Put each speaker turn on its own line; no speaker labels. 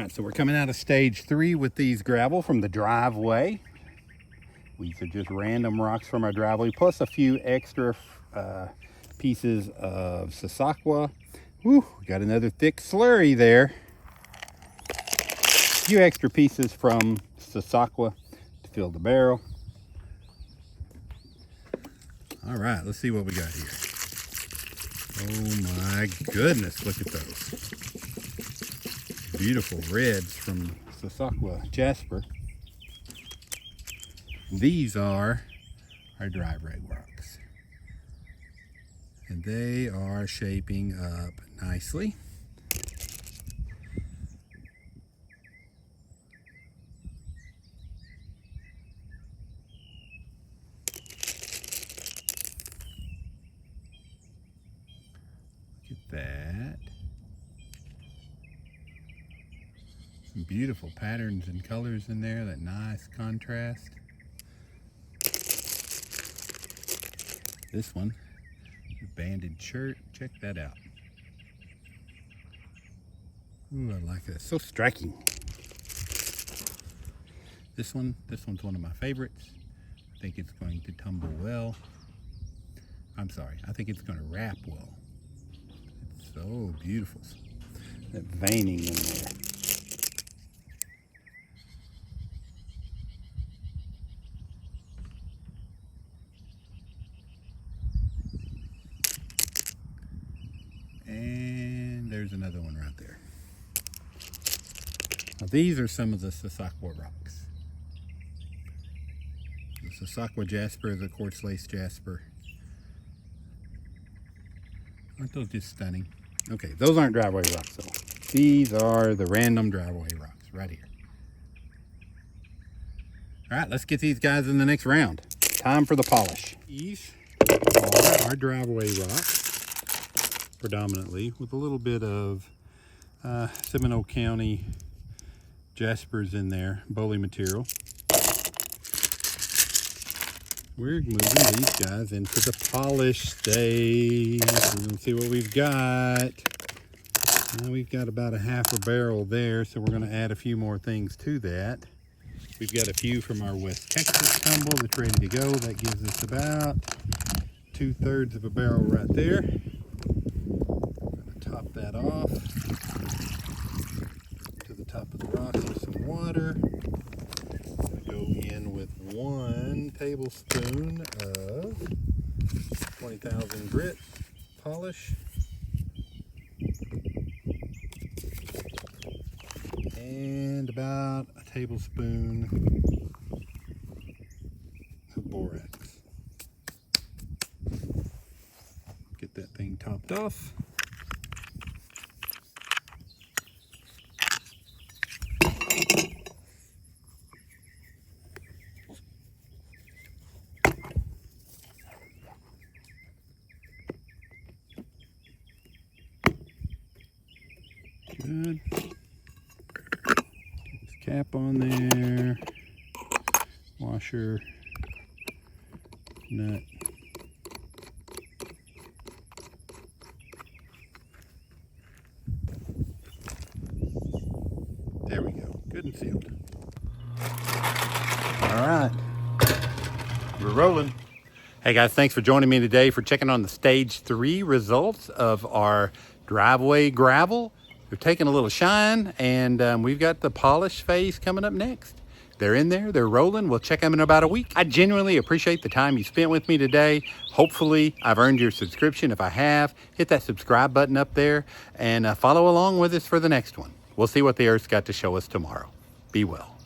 right, so we're coming out of stage 3 with these gravel from the driveway. These are just random rocks from our driveway, plus a few extra pieces of Sasakwa. Woo, we got another thick slurry there. A few extra pieces from Sasakwa to fill the barrel. All right, let's see what we got here. Oh my goodness, look at those. Beautiful reds from Sasakwa Jasper. These are our driveway rocks. And they are shaping up nicely. Look at that. Some beautiful patterns and colors in there, that nice contrast. This one, banded shirt, check that out. Ooh, I like that, so striking. This one's one of my favorites. I think it's going to tumble well. I'm sorry, I think it's going to wrap well. It's so beautiful. That veining in there. And there's another one right there. Now these are some of the Sasakwa rocks. The Sasakwa Jasper is a quartz lace jasper. Aren't those just stunning? Okay, those aren't driveway rocks though. These are the random driveway rocks right here. All right, let's get these guys in the next round. Time for the polish. These are our driveway rocks, predominantly, with a little bit of Seminole County jaspers in there, Bowley material. We're moving these guys into the polish stage. We're gonna see what we've got. Now we've got about a half a barrel there, so we're gonna add a few more things to that. We've got a few from our West Texas tumble that's ready to go. That gives us about 2/3 of a barrel right there. Top that off to the top of the rocks with some water. Go in with 1 tablespoon of 20,000 grit polish and about a tablespoon of borax. Get that thing topped off. Good. Get this cap on there. Washer. Nut. There we go. Good and sealed. All right. We're rolling. Hey guys, thanks for joining me today for checking on the stage 3 results of our driveway gravel. They're taking a little shine, and we've got the polish phase coming up next. They're in there, they're rolling. We'll check them in about a week. I genuinely appreciate the time you spent with me today. Hopefully I've earned your subscription. If I have, hit that subscribe button up there and follow along with us for the next one. We'll see what the Earth's got to show us tomorrow. Be well.